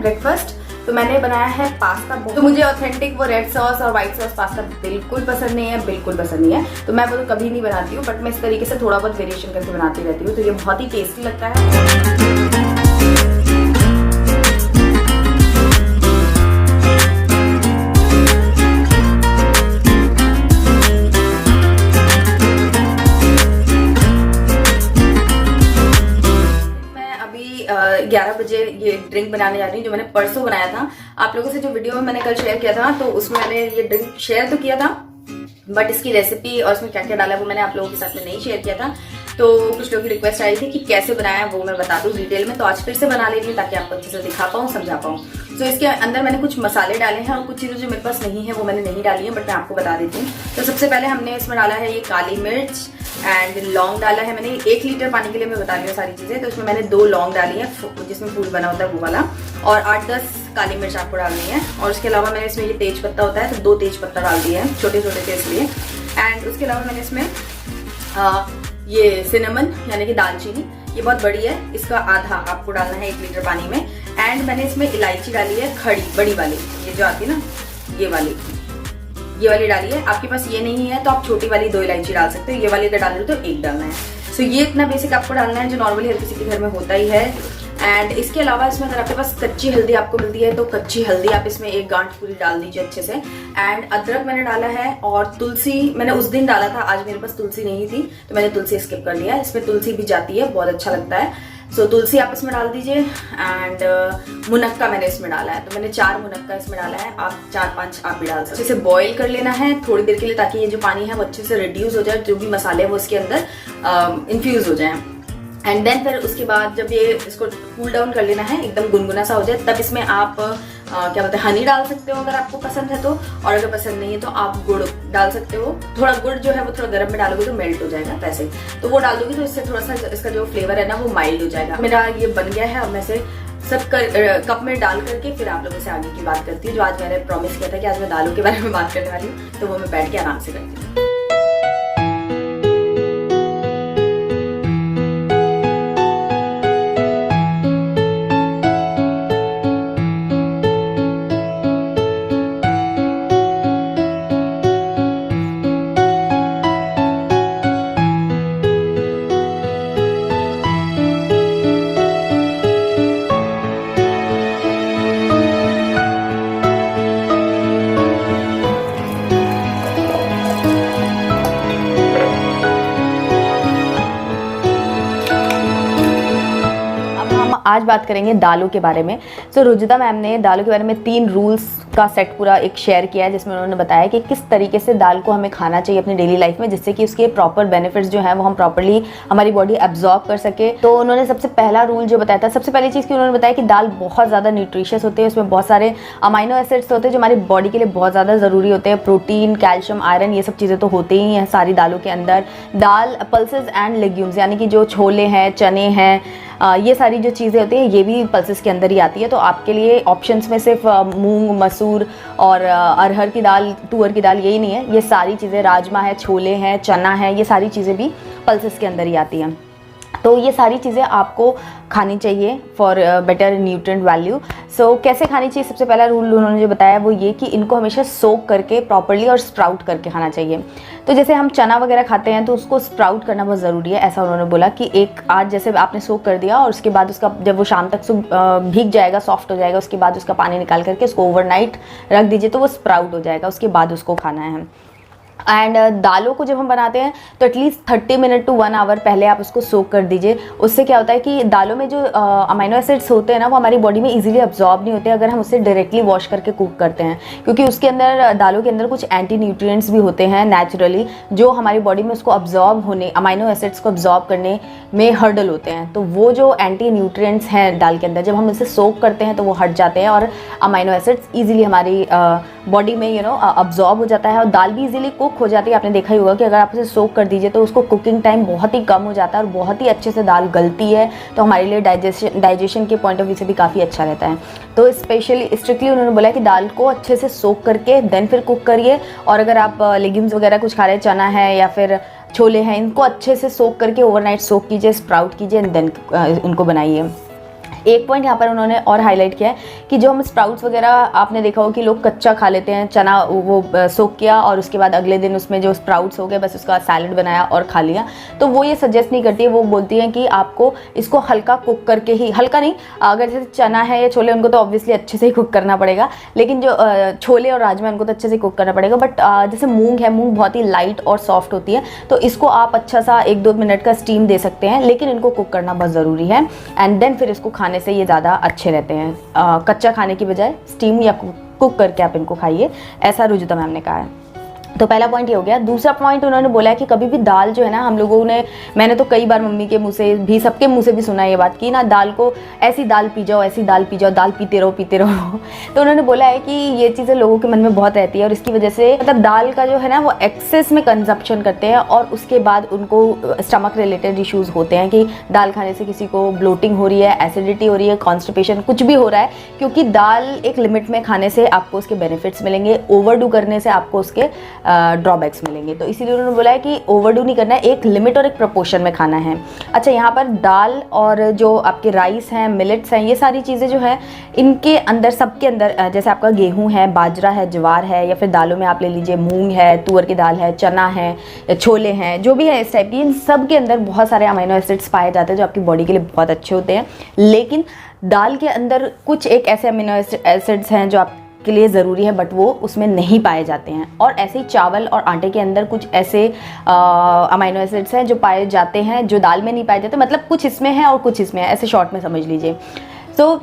Breakfast. तो मैंने बनाया है पास्ता। तो मुझे ऑथेंटिक वो रेड सॉस और व्हाइट सॉस पास्ता बिल्कुल पसंद नहीं है, बिल्कुल पसंद नहीं है। तो मैं वो तो कभी नहीं बनाती हूँ, बट मैं इस तरीके से थोड़ा बहुत वेरिएशन करके बनाती रहती हूँ। तो ये बहुत ही टेस्टी लगता है। अभी 11 बजे ये ड्रिंक बनाने जा रही हूँ, जो मैंने परसों बनाया था। आप लोगों से जो वीडियो में मैंने कल शेयर किया था, तो उसमें मैंने ये ड्रिंक शेयर तो किया था, बट इसकी रेसिपी और इसमें क्या क्या डाला वो मैंने आप लोगों के साथ में नहीं शेयर किया था। तो कुछ लोगों की रिक्वेस्ट आई थी कि कैसे बनाया वो मैं बता दूं डिटेल में। तो आज फिर से बना ले रही हूँ ताकि आपको अच्छे से दिखा पाऊँ, समझा पाऊँ। तो इसके अंदर मैंने कुछ मसाले डाले हैं और कुछ चीज़ें जो मेरे पास नहीं है वो मैंने नहीं डाली है, बट मैं आपको बता देती हूँ। तो सबसे पहले हमने इसमें डाला है ये काली मिर्च एंड लौंग डाला है मैंने। 1 लीटर पानी के लिए मैं बता रही हूँ सारी चीज़ें। तो उसमें मैंने 2 लौंग डाली है, जिसमें फूल बना होता है वो वाला, और 8-10 काली मिर्च आपको डालनी है। और उसके अलावा मैंने इसमें ये तेज पत्ता होता है, तो 2 तेज पत्ता डाल दिए हैं, छोटे छोटे से इसलिए। एंड उसके अलावा मैंने इसमें ये सिनेमन यानी कि दालचीनी, ये बहुत बड़ी है, इसका आधा आपको डालना है 1 लीटर पानी में। एंड मैंने इसमें इलायची डाली है खड़ी, बड़ी वाली, ये जो आती है ना, ये वाली डाली है। आपके पास ये नहीं है तो आप छोटी वाली 2 इलायची डाल सकते हो। ये वाली अगर डाल रहे हो तो 1 डालना है। सो ये इतना बेसिक आपको डालना है जो नॉर्मली हर किसी के घर में होता ही है। एंड इसके अलावा इसमें अगर आपके पास कच्ची हल्दी आपको मिलती है तो कच्ची हल्दी आप इसमें 1 गांठ पूरी डाल दीजिए अच्छे से। एंड अदरक मैंने डाला है, और तुलसी मैंने उस दिन डाला था, आज मेरे पास तुलसी नहीं थी तो मैंने तुलसी स्किप कर लिया। इसमें तुलसी भी जाती है, बहुत अच्छा लगता है। सो तुलसी आप इसमें डाल दीजिए। एंड मुनक्का मैंने इसमें डाला है, तो मैंने 4 मुनक्का इसमें डाला है। आप 4-5 आप भी डाल सकते। अच्छे से बॉईल कर लेना है थोड़ी देर के लिए, ताकि ये जो पानी है वो अच्छे से रिड्यूस हो जाए, जो भी मसाले हैं वो इसके अंदर इन्फ्यूज हो जाए। एंड देन फिर उसके बाद जब ये इसको कूल डाउन कर लेना है, एकदम गुनगुना सा हो जाए, तब इसमें आप क्या बोलते हैं हनी डाल सकते हो अगर आपको पसंद है तो। और अगर पसंद नहीं है तो आप गुड़ डाल सकते हो। थोड़ा गुड़ जो है वो थोड़ा गर्म में डालोगे तो मेल्ट हो जाएगा वैसे, तो वो डाल दोगे तो इससे थोड़ा सा इसका जो फ्लेवर है ना वो माइल्ड हो जाएगा। मेरा ये बन गया है। अब मैं इसे सब कप में डाल करके फिर आप लोगों से आगे की बात करती हूँ। जो आज मैंने प्रॉमिस किया था कि आज मैं दालों के बारे में बात करने वाली हूँ, तो वो मैं बैठ के आराम से करती हूँ। आज बात करेंगे दालों के बारे में। तो रुजिता मैम ने दालों के बारे में 3 रूल्स का सेट पूरा एक शेयर किया है, जिसमें उन्होंने बताया कि किस तरीके से दाल को हमें खाना चाहिए अपनी डेली लाइफ में, जिससे कि उसके प्रॉपर बेनिफिट्स जो हैं वो हम प्रॉपर्ली हमारी बॉडी एब्जॉर्ब कर सके। तो उन्होंने सबसे पहला रूल जो बताया था, सबसे पहली चीज़ की उन्होंने बताया कि दाल बहुत ज़्यादा न्यूट्रिशियस होती है, उसमें बहुत सारे अमाइनो एसिड्स होते हैं जो हमारी बॉडी के लिए बहुत ज़्यादा ज़रूरी होते हैं। प्रोटीन, कैल्शियम, आयरन, ये सब चीज़ें तो होती ही हैं सारी दालों के अंदर। दाल, पल्सेस एंड लेग्यूम्स यानी कि जो छोले हैं, चने हैं, ये सारी जो चीज़ें होती हैं ये भी पल्सेस के अंदर ही आती है। तो आपके लिए ऑप्शंस में सिर्फ मूंग, मसूर और अरहर की दाल, तुअर की दाल यही नहीं है, ये सारी चीज़ें, राजमा है, छोले हैं, चना है, ये सारी चीज़ें भी पल्सेस के अंदर ही आती हैं। तो ये सारी चीज़ें आपको खानी चाहिए फॉर बेटर न्यूट्रिएंट वैल्यू। सो कैसे खानी चाहिए, सबसे पहला रूल उन्होंने जो बताया वो ये कि इनको हमेशा सोक करके प्रॉपर्ली और स्प्राउट करके खाना चाहिए। तो जैसे हम चना वगैरह खाते हैं तो उसको स्प्राउट करना बहुत ज़रूरी है। ऐसा उन्होंने बोला कि एक आज जैसे आपने सोक कर दिया और उसके बाद उसका जब वो शाम तक भीग जाएगा, सॉफ्ट हो जाएगा, उसके बाद उसका पानी निकाल करके उसको ओवरनाइट रख दीजिए तो वो स्प्राउट हो जाएगा, उसके बाद उसको खाना है। एंड दालों को जब हम बनाते हैं तो एटलीस्ट 30 मिनट टू 1 आवर पहले आप उसको सोक कर दीजिए। उससे क्या होता है कि दालों में जो अमाइनो एसिड्स होते हैं ना वो हमारी बॉडी में इजीली अब्जॉर्ब नहीं होते अगर हम उसे डायरेक्टली वॉश करके कुक करते हैं, क्योंकि उसके अंदर दालों के अंदर कुछ एंटी न्यूट्रिएंट्स भी होते हैं नेचुरली, जो हमारी बॉडी में उसको अब्जॉर्ब होने, अमाइनो एसिड्स को अब्जॉर्ब करने में हर्डल होते हैं। तो वो जो एंटी न्यूट्रिएंट्स हैं दाल के अंदर, जब हम इसे सोक करते हैं तो वो हट जाते हैं और अमाइनो एसिड्स ईजिली हमारी बॉडी में अब्जॉर्ब हो जाता है और दाल भी ईजिली कुक हो जाती है। आपने देखा ही होगा कि अगर आप उसे सोक कर दीजिए तो उसको कुकिंग टाइम बहुत ही कम हो जाता है और बहुत ही अच्छे से दाल गलती है, तो हमारे लिए डाइजेशन के पॉइंट ऑफ व्यू से भी काफ़ी अच्छा रहता है। तो स्ट्रिक्टली उन्होंने बोला कि दाल को अच्छे से सोक करके देन फिर कुक करिए। और अगर आप लेग्यूम्स वगैरह कुछ खा रहे हैं, चना है या फिर छोले हैं, इनको अच्छे से सोक करके ओवरनाइट सोक कीजिए, स्प्राउट कीजिए एंड देन उनको बनाइए। एक पॉइंट यहाँ पर उन्होंने और हाईलाइट किया है कि जो हम स्प्राउट्स वगैरह आपने देखा हो कि लोग कच्चा खा लेते हैं, चना वो सोक किया और उसके बाद अगले दिन उसमें जो स्प्राउट्स हो गए बस उसका सैलड बनाया और खा लिया, तो वो ये सजेस्ट नहीं करती है। वो बोलती हैं कि आपको इसको हल्का कुक करके ही, हल्का नहीं, अगर जैसे चना है या छोले उनको तो ऑब्वियसली अच्छे से ही कुक करना पड़ेगा, लेकिन जो छोले और राजमा उनको तो अच्छे से कुक करना पड़ेगा, बट जैसे मूंग है, मूंग बहुत ही लाइट और सॉफ्ट होती है, तो इसको आप अच्छा सा 1-2 मिनट का स्टीम दे सकते हैं, लेकिन इनको कुक करना बहुत ज़रूरी है। एंड देन फिर इसको खाने से ये ज़्यादा अच्छे रहते हैं। कच्चा खाने की बजाय स्टीम या कुक करके आप इनको खाइए, ऐसा रुजुता मैम ने कहा है। तो पहला पॉइंट ये हो गया। दूसरा पॉइंट उन्होंने बोला है कि कभी भी दाल जो है ना, हम लोगों ने, मैंने तो कई बार मम्मी के मुंह से भी, सबके मुंह से भी सुना है ये बात कि ना दाल को ऐसी दाल पी जाओ, ऐसी दाल पी जाओ, दाल पीते रहो। तो उन्होंने बोला है कि ये चीज़ें लोगों के मन में बहुत रहती है और इसकी वजह से मतलब दाल का जो है ना वो एक्सेस में कंजप्शन करते हैं और उसके बाद उनको स्टमक रिलेटेड इश्यूज़ होते हैं कि दाल खाने से किसी को ब्लोटिंग हो रही है, एसिडिटी हो रही है, कॉन्स्टिपेशन, कुछ भी हो रहा है, क्योंकि दाल एक लिमिट में खाने से आपको उसके बेनिफिट्स मिलेंगे, ओवरडू करने से आपको उसके ड्रॉबैक्स मिलेंगे। तो इसीलिए उन्होंने बोला है कि ओवरडू नहीं करना है, एक लिमिट और एक प्रोपोर्शन में खाना है। अच्छा, यहाँ पर दाल और जो आपके राइस हैं, मिलेट्स हैं, ये सारी चीज़ें जो हैं इनके अंदर, सबके अंदर, जैसे आपका गेहूं है, बाजरा है, ज्वार है, या फिर दालों में आप ले लीजिए मूंग है, तुअर की दाल है, चना है, या छोले हैं, जो भी है इस टाइप की, इन सब के अंदर बहुत सारे अमीनो एसिड्स पाए जाते हैं जो आपकी बॉडी के लिए बहुत अच्छे होते हैं। लेकिन दाल के अंदर कुछ एक ऐसे अमीनो एसिड्स हैं जो आप के लिए ज़रूरी है बट वो उसमें नहीं पाए जाते हैं। और ऐसे ही चावल और आटे के अंदर कुछ ऐसे अमीनो एसिड्स हैं जो पाए जाते हैं जो दाल में नहीं पाए जाते, मतलब कुछ इसमें है और कुछ इसमें है, ऐसे शॉर्ट में समझ लीजिए। तो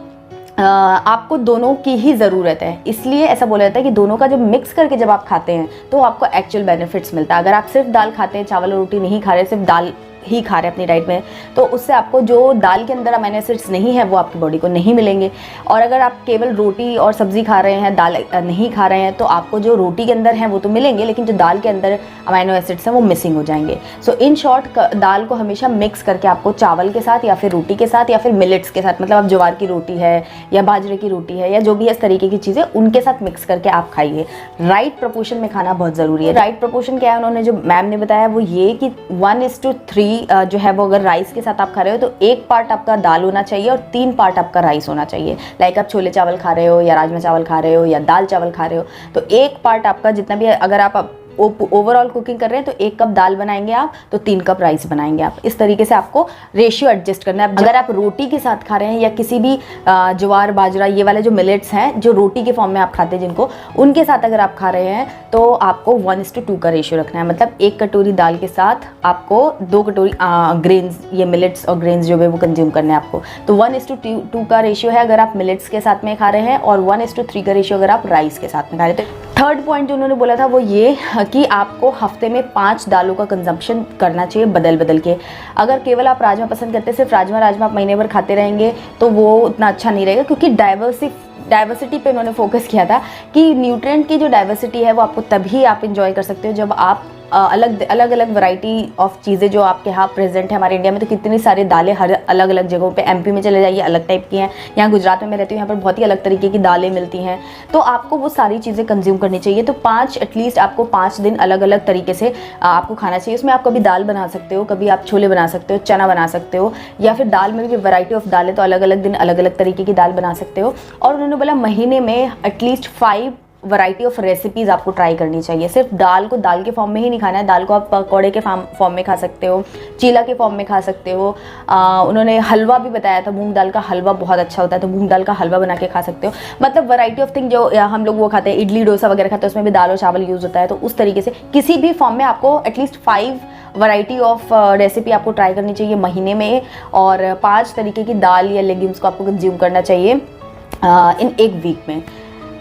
आपको दोनों की ही ज़रूरत है, इसलिए ऐसा बोला जाता है कि दोनों का जब मिक्स करके जब आप खाते हैं तो आपको एक्चुअल बेनिफिट्स मिलता है। अगर आप सिर्फ दाल खाते हैं, चावल और रोटी नहीं खा रहे, सिर्फ दाल ही खा रहे हैं अपनी डाइट में, तो उससे आपको जो दाल के अंदर अमीनो एसिड्स नहीं है वो आपकी बॉडी को नहीं मिलेंगे। और अगर आप केवल रोटी और सब्ज़ी खा रहे हैं, दाल नहीं खा रहे हैं, तो आपको जो रोटी के अंदर हैं वो तो मिलेंगे, लेकिन जो दाल के अंदर अमीनो एसिड्स हैं वो मिसिंग हो जाएंगे। सो इन शॉर्ट, दाल को हमेशा मिक्स करके आपको चावल के साथ या फिर रोटी के साथ या फिर मिलेट्स के साथ, मतलब आप ज्वार की रोटी है या बाजरे की रोटी है या जो भी इस तरीके की चीज़ें, उनके साथ मिक्स करके आप खाइए। राइट प्रोपोर्शन में खाना बहुत ज़रूरी है। राइट प्रोपोर्शन क्या है, उन्होंने जो मैम ने बताया वो ये कि 1:3 जो है वो, अगर राइस के साथ आप खा रहे हो तो 1 पार्ट आपका दाल होना चाहिए और 3 पार्ट आपका राइस होना चाहिए। लाइक आप छोले चावल खा रहे हो या राजमा चावल खा रहे हो या दाल चावल खा रहे हो, तो 1 पार्ट आपका जितना भी, अगर आप ओवरऑल कुकिंग कर रहे हैं तो 1 कप दाल बनाएंगे आप, तो 3 कप राइस बनाएंगे आप। इस तरीके से आपको रेशियो एडजस्ट करना है। अगर आप रोटी के साथ खा रहे हैं या किसी भी ज्वार बाजरा, ये वाले जो मिलेट्स हैं जो रोटी के फॉर्म में आप खाते हैं जिनको, उनके साथ अगर आप खा रहे हैं तो आपको 1:2 का रेशियो रखना है। मतलब 1 कटोरी दाल के साथ आपको 2 कटोरी ग्रेन्स, ये मिलेट्स और ग्रेन्स जो है वो कंज्यूम करने हैं आपको। तो 1:2 का रेशियो है अगर आप मिलेट्स के साथ में खा रहे हैं और 1:3 का रेशियो अगर आप राइस के साथ में खा रहे हैं। थर्ड पॉइंट जो उन्होंने बोला था वो ये कि आपको हफ्ते में 5 दालों का कंजम्पशन करना चाहिए बदल बदल के। अगर केवल आप राजमा पसंद करते हैं, सिर्फ राजमा आप महीने भर खाते रहेंगे तो वो उतना अच्छा नहीं रहेगा, क्योंकि डाइवर्सिटी पे उन्होंने फोकस किया था कि न्यूट्रिएंट की जो डाइवर्सिटी है वो आपको तभी आप इंजॉय कर सकते हो जब आप अलग अलग वैरायटी ऑफ चीज़ें जो आपके यहाँ प्रेजेंट है। हमारे इंडिया में तो कितनी सारी दालें हर अलग अलग जगहों पे, एमपी में चले जाइए अलग टाइप की हैं, यहाँ गुजरात में मैं रहती हूँ, यहाँ पर बहुत ही अलग तरीके की दालें मिलती हैं, तो आपको वो सारी चीज़ें कंज्यूम करनी चाहिए। तो 5 एटलीस्ट आपको 5 दिन अलग अलग तरीके से आपको खाना चाहिए। उसमें आप कभी दाल बना सकते हो, कभी आप छोले बना सकते हो, चना बना सकते हो, या फिर दाल में भी वैरायटी ऑफ दालें, तो अलग अलग दिन अलग अलग तरीके की दाल बना सकते हो। और उन्होंने बोला महीने में एटलीस्ट 5 वैरायटी ऑफ रेसिपीज़ आपको ट्राई करनी चाहिए। सिर्फ दाल को दाल के फॉर्म में ही नहीं खाना है, दाल को आप पकौड़े के फॉर्म में खा सकते हो, चीला के फॉर्म में खा सकते हो। उन्होंने हलवा भी बताया था, मूंग दाल का हलवा बहुत अच्छा होता है, तो मूंग दाल का हलवा बना के खा सकते हो। मतलब वैरायटी ऑफ थिंग, जो हम लोग वो खाते हैं इडली डोसा वगैरह खाते हैं, उसमें भी दाल और चावल यूज़ होता है, तो उस तरीके से किसी भी फॉर्म में आपको एटलीस्ट 5 वैरायटी ऑफ रेसिपी आपको ट्राई करनी चाहिए महीने में, और 5 तरीके की दाल या लेग्यूम्स को आपको कंज्यूम करना चाहिए इन 1 वीक में।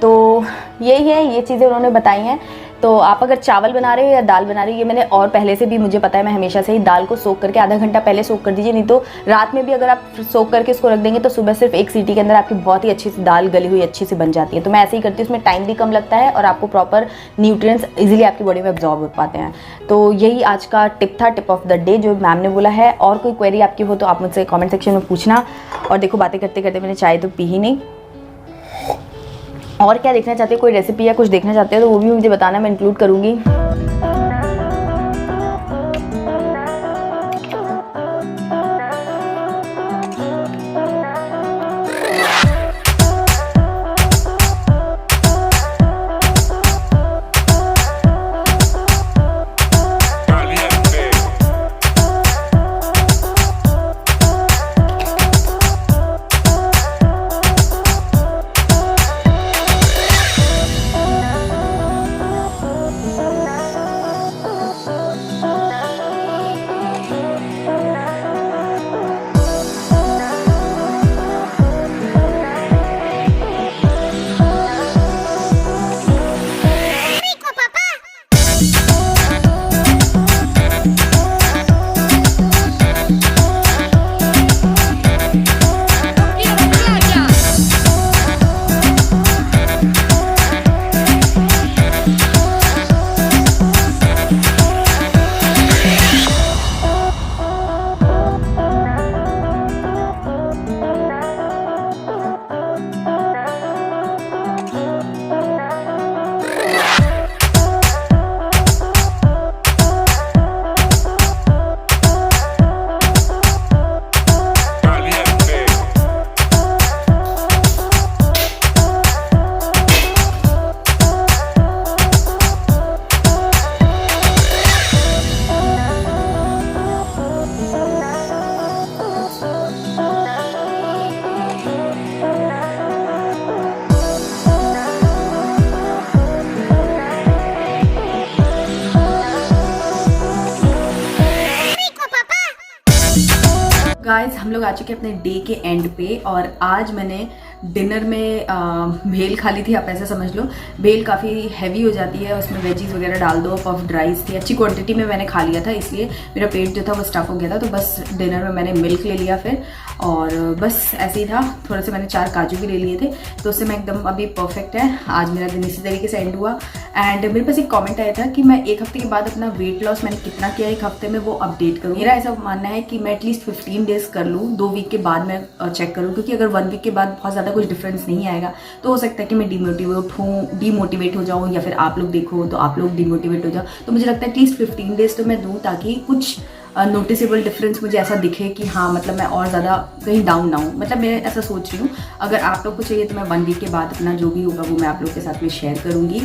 तो यही है, ये चीज़ें उन्होंने बताई हैं। तो आप अगर चावल बना रहे हो या दाल बना रहे हो, ये मैंने और पहले से भी मुझे पता है, मैं हमेशा से ही दाल को सोक करके आधा घंटा पहले सोक कर दीजिए, नहीं तो रात में भी अगर आप सोक करके इसको रख देंगे तो सुबह सिर्फ 1 सीटी के अंदर आपकी बहुत ही अच्छी सी दाल गली हुई अच्छी सी बन जाती है। तो मैं ऐसे ही करती हूँ, उसमें टाइम भी कम लगता है और आपको प्रॉपर न्यूट्रिएंट्स इजीली आपकी बॉडी में एब्जॉर्ब हो पाते हैं। तो यही आज का टिप था, टिप ऑफ द डे, जो मैम ने बोला है। और कोई क्वेरी आपकी हो तो आप मुझसे कमेंट सेक्शन में पूछना। और देखो, बातें करते करते मैंने चाय तो पी ही नहीं। और क्या देखना चाहते हो, कोई रेसिपी या कुछ देखना चाहते हो तो वो भी मुझे बताना, मैं इंक्लूड करूँगी। हम लोग आ चुके हैं अपने डे के एंड पे और आज मैंने डिनर में भेल खा ली थी। आप ऐसा समझ लो, भेल काफ़ी हैवी हो जाती है, उसमें वेजीज वगैरह डाल दो, पफ्ड राइस थी, अच्छी क्वांटिटी में मैंने खा लिया था, इसलिए मेरा पेट जो था वो स्टफ हो गया था। तो बस डिनर में मैंने मिल्क ले लिया फिर, और बस ऐसे ही था। थोड़े से मैंने 4 काजू भी ले लिए थे, तो उससे मैं एकदम अभी परफेक्ट है। आज मेरा दिन इसी तरीके से एंड हुआ। एंड मेरे पास एक कमेंट आया था कि मैं 1 हफ्ते के बाद अपना वेट लॉस मैंने कितना किया 1 हफ्ते में वो अपडेट करूँ। मेरा ऐसा मानना है कि मैं एटलीस्ट 15 डेज कर लूँ, 2 वीक के बाद मैं चेक करूँ, क्योंकि अगर 1 वीक के बाद बहुत ज़्यादा कुछ डिफरेंस नहीं आएगा तो हो सकता है कि मैं डीमोटिवेट हो जाऊँ, या फिर आप लोग देखो तो आप लोग डीमोटिवेट हो जाओ। तो मुझे लगता है एटलीस्ट 15 डेज तो मैं दूँ, ताकि कुछ नोटिसेबल डिफरेंस मुझे ऐसा दिखे कि हाँ मतलब मैं और ज़्यादा कहीं डाउन ना हूँ। मतलब मैं ऐसा सोच रही हूँ, अगर आप लोग को चाहिए तो मैं 1 वीक के बाद अपना जो भी होगा वो मैं आप लोग के साथ में शेयर करूँगी।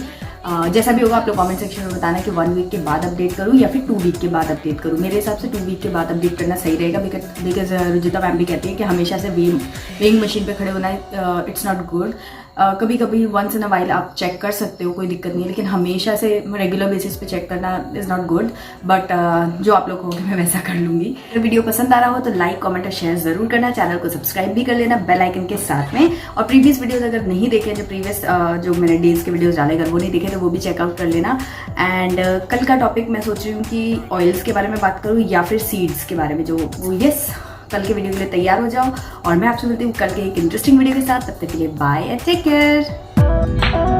जैसा भी होगा आप लोग कमेंट सेक्शन में बताना कि 1 वीक के बाद अपडेट करूँ या फिर 2 वीक के बाद अपडेट करूँ। मेरे हिसाब से 2 वीक के बाद अपडेट करना सही रहेगा, बिकॉज रुजिता मैम भी कहती है कि हमेशा से वेइंग मशीन पे खड़े होना इट्स नॉट गुड। कभी कभी वंस इन अ वाइल आप चेक कर सकते हो, कोई दिक्कत नहीं है, लेकिन हमेशा से रेगुलर बेसिस पे चेक करना इज़ नॉट गुड। बट जो आप लोग कहोगे मैं वैसा कर लूँगी। अगर वीडियो पसंद आ रहा हो तो लाइक, कमेंट और शेयर ज़रूर करना। चैनल को सब्सक्राइब भी कर लेना बेल आइकन के साथ में। और प्रीवियस वीडियोस अगर नहीं देखे, जो प्रीवियस जो मैंने डेज के वीडियोस डाले, अगर वो नहीं देखे तो वो भी चेकआउट कर लेना। एंड कल का टॉपिक मैं सोच रही हूँ कि ऑयल्स के बारे में बात करूँ या फिर सीड्स के बारे में, जो वो यस कल के वीडियो के लिए तैयार हो जाओ। और मैं आपसे मिलती हूँ कल के एक इंटरेस्टिंग वीडियो के साथ। तब तक के लिए बाय एंड टेक केयर।